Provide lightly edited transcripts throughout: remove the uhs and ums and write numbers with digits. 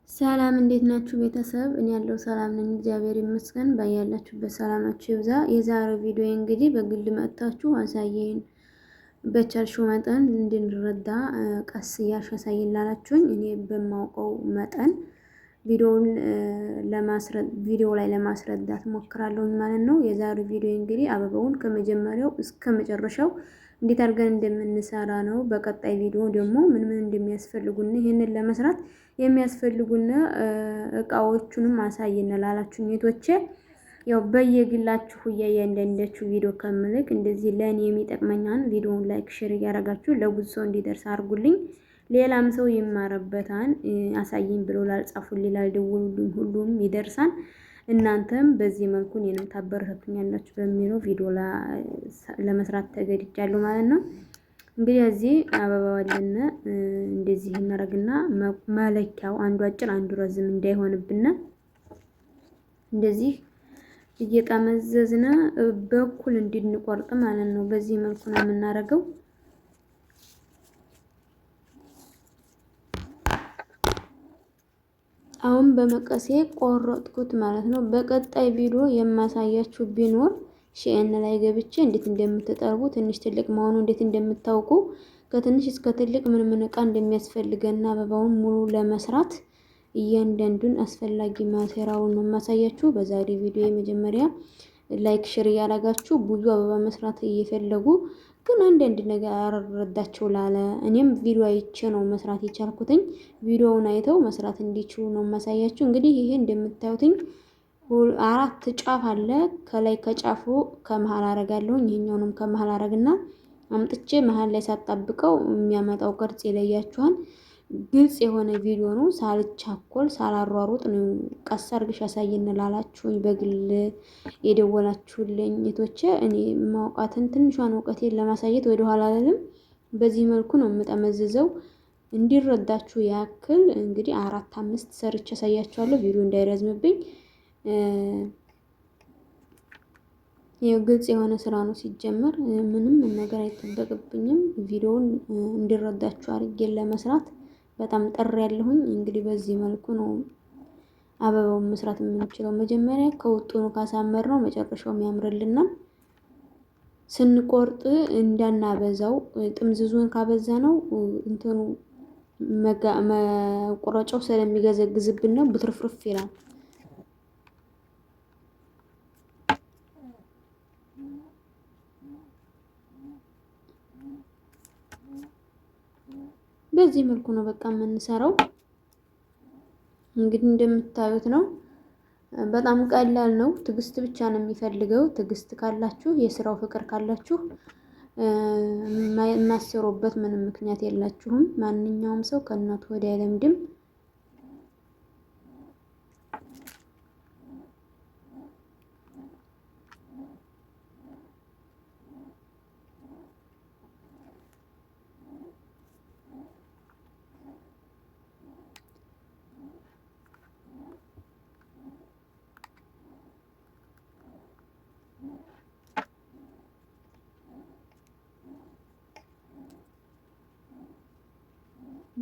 ሰላም እንዴት ናችሁ ቤተሰብ? እኔ ያለው ሰላም ነኝ፣ እግዚአብሔር ይመስገን። ባያላችሁበት ሰላማችሁ ይብዛ። የዛሬው ቪዲዮ እንግዲህ በግል መጥታችሁ አሳየን በቻልሽው መጠን እንድንረዳ ቀስ እያልሽ አሳየን ላላችሁኝ እኔ በማውቀው መጠን ቪዲዮ ላይ ለማስረዳት ሞክራለሁ ማለት ነው። የዛሬው ቪዲዮ እንግዲህ አበባውን ከመጀመሪያው እስከ መጨረሻው እንዴት አድርገን እንደምንሰራ ነው። በቀጣይ ቪዲዮ ደግሞ ምን እንደሚያስፈልጉን ይሄንን ለመስራት የሚያስፈልጉን እቃዎቹንም አሳየን ላላችሁ ኔቶቼ ያው በየግላችሁ እያንዳንዳችሁ ቪዲዮ ከምልክ እንደዚህ ለኔ የሚጠቅመኛን ቪዲዮውን ላይክ ሼር እያደረጋችሁ ለብዙ ሰው እንዲደርስ አድርጉልኝ። ሌላም ሰው ይማረበታል። አሳየኝ ብሎ ላልጻፉልኝ ላልደወሉልኝ ሁሉም ይደርሳል። እናንተም በዚህ መልኩ እኔንም ታበረታቱኛላችሁ በሚለው ቪዲዮ ለመስራት ተገድጃለሁ ማለት ነው። እንግዲህ እዚህ አበባው አለን። እንደዚህ እናደርግና መለኪያው አንዱ አጭር አንዱ ረዝም እንዳይሆንብን እንደዚህ እየጠመዘዝና በኩል እንድንቆርጥ ማለት ነው። በዚህ መልኩ ነው የምናደርገው። አሁን በመቀሴ ቆረጥኩት ማለት ነው። በቀጣይ ቪዲዮ የማሳያችሁ ቢኖር ሺኤን ላይ ገብቼ እንዴት እንደምትጠርቡ ትንሽ ትልቅ መሆኑ እንዴት እንደምታውቁ ከትንሽ እስከ ትልቅ ምን ምን እቃ እንደሚያስፈልገና አበባውን ሙሉ ለመስራት እያንዳንዱን አስፈላጊ ማቴሪያሉን ነው የማሳያችሁ። በዛሬ ቪዲዮ የመጀመሪያ ላይክ ሼር ያደረጋችሁ ብዙ አበባ መስራት እየፈለጉ ግን አንዳንድ ነገር አረዳቸው ላለ እኔም ቪዲዮ አይቼ ነው መስራት የቻልኩትኝ። ቪዲዮውን አይተው መስራት እንዲችሉ ነው የማሳያችሁ። እንግዲህ ይሄ እንደምታዩትኝ 4 ጫፍ አለ። ከላይ ከጫፉ ከመሃል አረጋለሁ። ይሄኛውንም ከመሃል አረግና አምጥቼ መሃል ላይ ሳጣብቀው የሚያመጣው ቅርጽ ይለያችኋል። ግልጽ የሆነ ቪዲዮ ነው። ሳልቻኮል ሳላሯሩጥ ነው ቀስ አድርገሽ ያሳየን ላላችሁኝ በግል የደወላችሁልኝ እህቶቼ እኔ ማውቃትን ትንሿን እውቀቴን ለማሳየት ወደ ኋላ አልልም። በዚህ መልኩ ነው የምጠመዝዘው። እንዲረዳችሁ ያክል እንግዲህ 4 5 ሰርቼ ያሳያችኋለሁ ቪዲዮ እንዳይረዝምብኝ። ይሄው ግልጽ የሆነ ስራ ነው ሲጀመር ምንም ነገር አይጠበቅብኝም። ቪዲዮውን እንዲረዳችሁ አድርጌ ለመስራት በጣም ጥር ያለሁኝ። እንግዲህ በዚህ መልኩ ነው አበባውን መስራት የምንችለው። መጀመሪያ ከውጡኑ ካሳመርነው መጨረሻው የሚያምርልና ስንቆርጥ እንዳናበዛው ጥምዝዙን ካበዛ ነው እንትኑ መቆረጫው ስለሚገዘግዝብን ነው ብትርፍርፍ ይላል። በዚህ መልኩ ነው በቃ የምንሰራው። እንግዲህ እንደምታዩት ነው። በጣም ቀላል ነው። ትዕግስት ብቻ ነው የሚፈልገው። ትዕግስት ካላችሁ የስራው ፍቅር ካላችሁ የማሰሩበት ምንም ምክንያት የላችሁም። ማንኛውም ሰው ከእናቱ ወዲያ አይለምድም።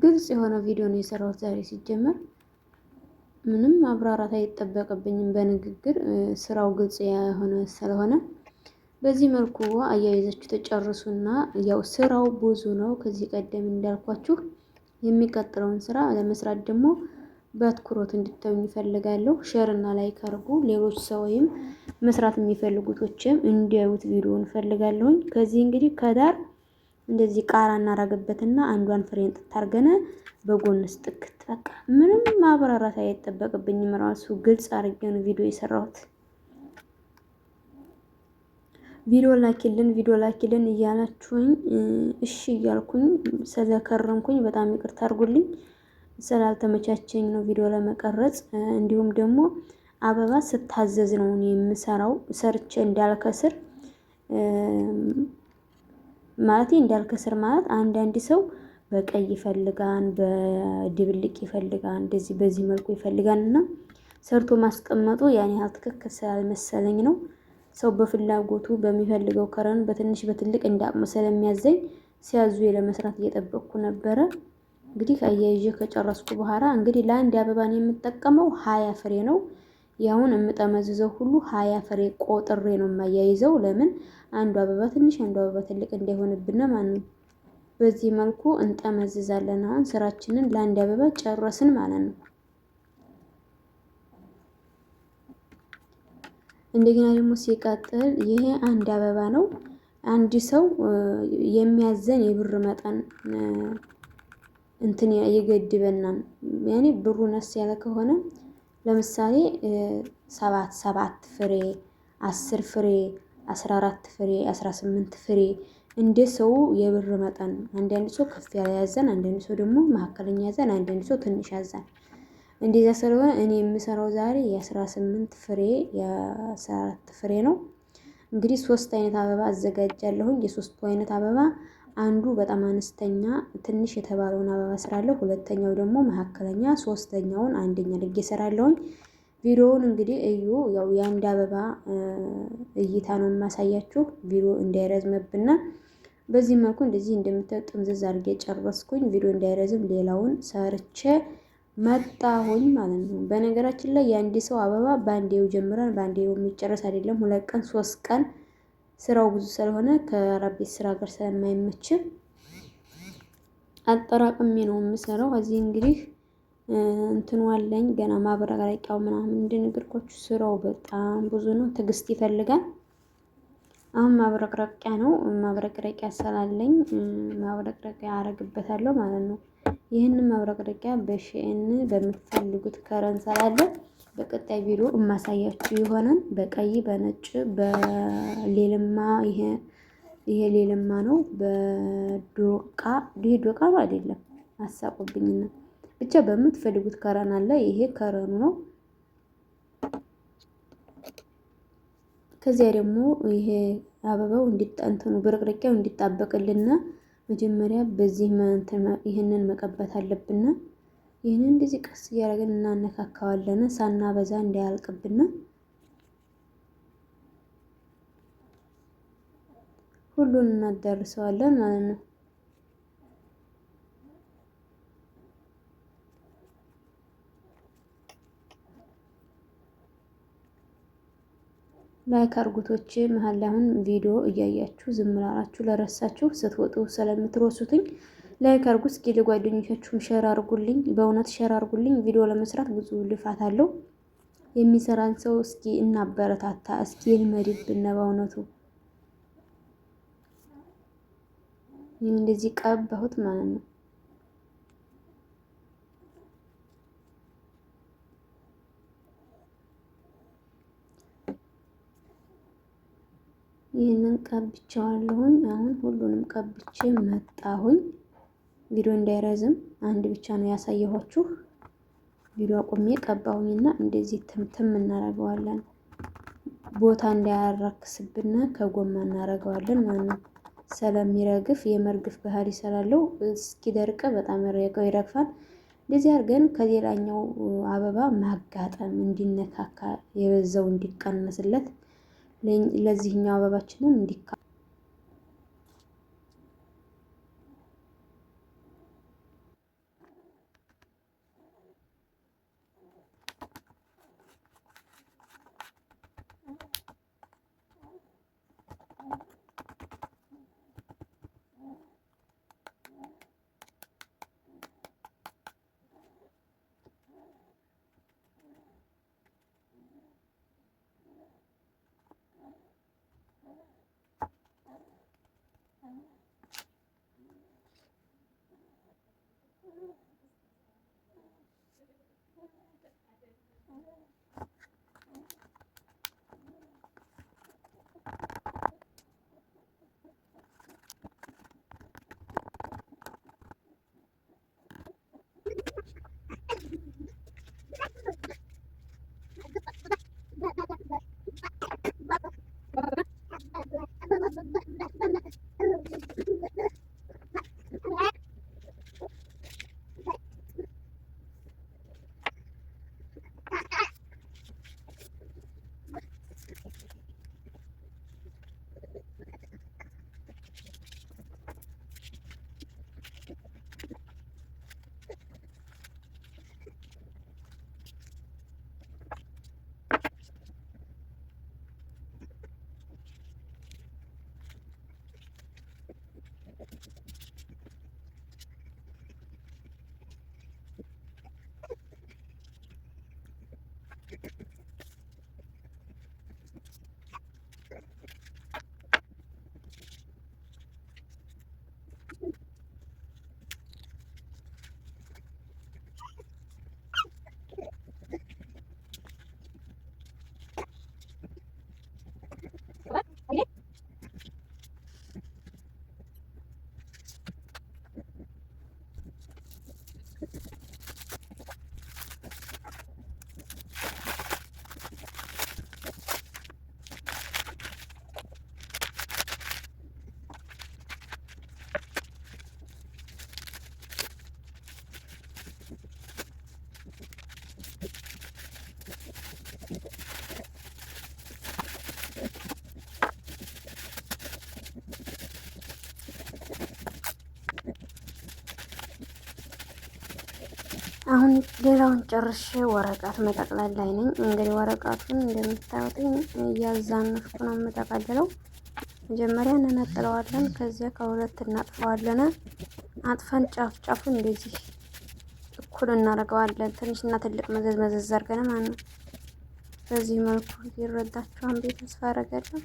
ግልጽ የሆነ ቪዲዮ ነው የሰራሁት ዛሬ። ሲጀመር ምንም ማብራራት አይጠበቅብኝም በንግግር ስራው ግልጽ የሆነ ስለሆነ በዚህ መልኩ አያይዛችሁ ተጨርሱና ያው ስራው ብዙ ነው። ከዚህ ቀደም እንዳልኳችሁ የሚቀጥለውን ስራ ለመስራት ደግሞ በትኩረት እንድታዩኝ እፈልጋለሁ። ሼር እና ላይክ አድርጉ። ሌሎች ሰውም መስራት የሚፈልጉቶችም እንዲያዩት ቪዲዮውን እፈልጋለሁኝ። ከዚህ እንግዲህ ከዳር እንደዚህ ቃራ እናረግበትና አንዷን ፍሬን ጥታርገነ በጎንስ ጥክት በቃ ምንም ማብራራት አይጠበቅብኝም። ራሱ ግልጽ አድርጌ ነው ቪዲዮ የሰራሁት። ቪዲዮ ላኪልን እያላችሁኝ እሺ እያልኩኝ ስለከረምኩኝ በጣም ይቅርታ አድርጉልኝ። ስላልተመቻቸኝ ነው ቪዲዮ ለመቀረጽ። እንዲሁም ደግሞ አበባ ስታዘዝ ነው የምሰራው ሰርቼ እንዳልከስር ማለት እንዳልከስር ማለት አንዳንድ ሰው በቀይ ይፈልጋል፣ በድብልቅ ይፈልጋል፣ እንደዚህ በዚህ መልኩ ይፈልጋል እና ሰርቶ ማስቀመጡ ያን ያህል ትክክል ስላልመሰለኝ ነው። ሰው በፍላጎቱ በሚፈልገው ከረን በትንሽ በትልቅ እንዳቅሙ ስለሚያዘኝ ሲያዙ ለመስራት እየጠበቅኩ ነበረ። እንግዲህ አያይዤ ከጨረስኩ በኋላ እንግዲህ ለአንድ አበባን የምጠቀመው 20 ፍሬ ነው። ያውን የምጠመዝዘው ሁሉ 20 ፍሬ ቆጥሬ ነው የማያይዘው። ለምን አንዱ አበባ ትንሽ አንዱ አበባ ትልቅ እንዳይሆንብን ማለት ነው። በዚህ መልኩ እንጠመዝዛለን። አሁን ስራችንን ለአንድ አበባ ጨረስን ማለት ነው። እንደገና ደግሞ ሲቀጥል ይሄ አንድ አበባ ነው። አንድ ሰው የሚያዘን የብር መጠን እንትን ይገድበናል። ያኔ ብሩ ነስ ያለ ከሆነ ለምሳሌ 7 ፍሬ፣ 10 ፍሬ፣ 14 ፍሬ፣ 18 ፍሬ እንደ ሰው የብር መጠን አንዳንድ ሰው ከፍ ያለ ያዘን፣ አንዳንድ ሰው ደግሞ መካከለኛ ያዘን፣ አንዳንድ ሰው ትንሽ ያዘን። እንደዛ ስለሆነ እኔ የምሰራው ዛሬ የ18 ፍሬ የ14 ፍሬ ነው። እንግዲህ 3 አይነት አበባ አዘጋጃለሁኝ። የሶስቱ አይነት አበባ አንዱ በጣም አነስተኛ ትንሽ የተባለውን አበባ ስራለሁ፣ ሁለተኛው ደግሞ መካከለኛ፣ ሶስተኛውን አንደኛ ልጌ እሰራለሁኝ። ቪዲዮውን እንግዲህ እዩ። ያው የአንድ አበባ እይታ ነው የማሳያችሁ ቪዲዮ እንዳይረዝምብና በዚህ መልኩ እንደዚህ እንደምታዩት ጥምዝዝ አድርጌ ጨረስኩኝ። ቪዲዮ እንዳይረዝም ሌላውን ሰርቼ መጣሁኝ ማለት ነው። በነገራችን ላይ የአንድ ሰው አበባ ባንዴው ጀምረን ባንዴው የሚጨረስ አይደለም። 2 ቀን 3 ቀን ስራው ብዙ ስለሆነ ከአረብ ቤት ስራ ጋር ስለማይመች አጠራቅሜ ነው የምሰራው። እዚህ እንግዲህ እንትኑ አለኝ ገና ማብረቅረቂያው ምናምን እንደነገርኳችሁ ስራው በጣም ብዙ ነው፣ ትዕግስት ይፈልጋል። አሁን ማብረቅረቂያ ነው፣ ማብረቅረቂያ ስላለኝ ማብረቅረቂያ አረግበታለሁ ማለት ነው። ይህንን ማብረቅረቂያ በሺኤን በምትፈልጉት ከረን ስላለ በቀጣይ ቪዲዮ እማሳያችሁ ይሆናል። በቀይ በነጭ በሌልማ ይሄ ሌልማ ነው። በዶቃ ይሄ ዶቃ ነው አይደለም፣ አሳቁብኝና ብቻ በምትፈልጉት ከረን አለ። ይሄ ከረኑ ነው። ከዚያ ደግሞ ይሄ አበባው እንዲጣንተኑ ብርቅርቂያው እንዲጣበቅልና መጀመሪያ በዚህ ይሄንን መቀባት አለብን። ይሄንን እንደዚህ ቀስ እያደረግን እናነካካዋለን ሳናበዛ እንዳያልቅብን። ሁሉን እናዳርሰዋለን ማለት ነው። ላይክ አርጉቶች መሀል ላይ አሁን ቪዲዮ እያያችሁ ዝም ላላችሁ ለረሳችሁ ስትወጡ ስለምትረሱትኝ ላይክ አርጉ። እስኪ ለጓደኞቻችሁም ሼር አርጉልኝ። በእውነት ሼር አርጉልኝ። ቪዲዮ ለመስራት ብዙ ልፋት አለው። የሚሰራን ሰው እስኪ እናበረታታ። እስኪ ይልመድብን በእውነቱ። ይሄን እንደዚህ ቀባሁት ማለት ነው። ይህንን ቀብቻለሁኝ። አሁን ሁሉንም ቀብቼ መጣሁኝ። ቪዲዮ እንዳይረዝም አንድ ብቻ ነው ያሳየኋችሁ። ቪዲዮ አቁሜ ቀባሁኝና እንደዚህ ትምትም እናደርገዋለን። ቦታ እንዳያራክስብን ከጎማ እናደርገዋለን ማለት ነው። ስለሚረግፍ የመርግፍ ባህሪ ስላለው እስኪደርቅ በጣም ይረግፋል። እንደዚህ አድርገን ከሌላኛው አበባ ማጋጠም እንዲነካካ የበዛው እንዲቀነስለት ለዚህኛው አበባችንም እንዲካ አሁን ሌላውን ጨርሼ ወረቀት መጠቅለል ላይ ነኝ። እንግዲህ ወረቀቱን እንደምታዩትኝ እያዛነፍኩ ነው የምጠቀልለው። መጀመሪያ እንነጥለዋለን፣ ከዚያ ከሁለት እናጥፈዋለን። አጥፈን ጫፍ ጫፉን እንደዚህ እኩል እናደርገዋለን። ትንሽና ትልቅ መዘዝ መዘዝ አድርገን ማለት ነው። በዚህ መልኩ ይረዳችኋል ብዬ ተስፋ አደርጋለሁ።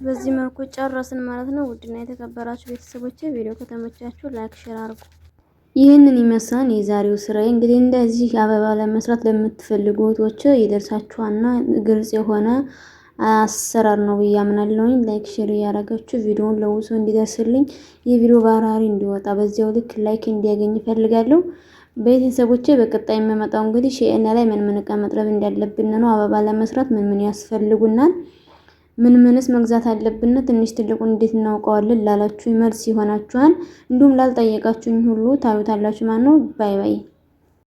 በዚህ መልኩ ጨረስን ማለት ነው። ውድና የተከበራችሁ ቤተሰቦቼ ቪዲዮ ከተመቻችሁ ላይክ ሼር አድርጉ። ይህንን ይመስላል የዛሬው ስራዬ። እንግዲህ እንደዚህ አበባ ለመስራት ለምትፈልጉ እህቶች ይደርሳችኋልና ግልጽ የሆነ አሰራር ነው ብዬ አምናለሁኝ። ላይክ ሼር እያደረጋችሁ ቪዲዮውን ለውሶ እንዲደርስልኝ የቪዲዮ ባራሪ እንዲወጣ በዚያው ልክ ላይክ እንዲያገኝ እፈልጋለሁ። ቤተሰቦቼ በቀጣይ የምመጣው እንግዲህ ሼኤና ላይ ምን ምን እቃ መጥረብ እንዳለብን ነው። አበባ ለመስራት ምን ምን ያስፈልጉናል፣ ምን ምንስ መግዛት አለብን፣ ትንሽ ትልቁን እንዴት እናውቀዋለን ላላችሁ መልስ ይሆናችኋል። እንዲሁም ላልጠየቃችሁኝ ሁሉ ታዩታላችሁ ማለት ነው። ባይ ባይ።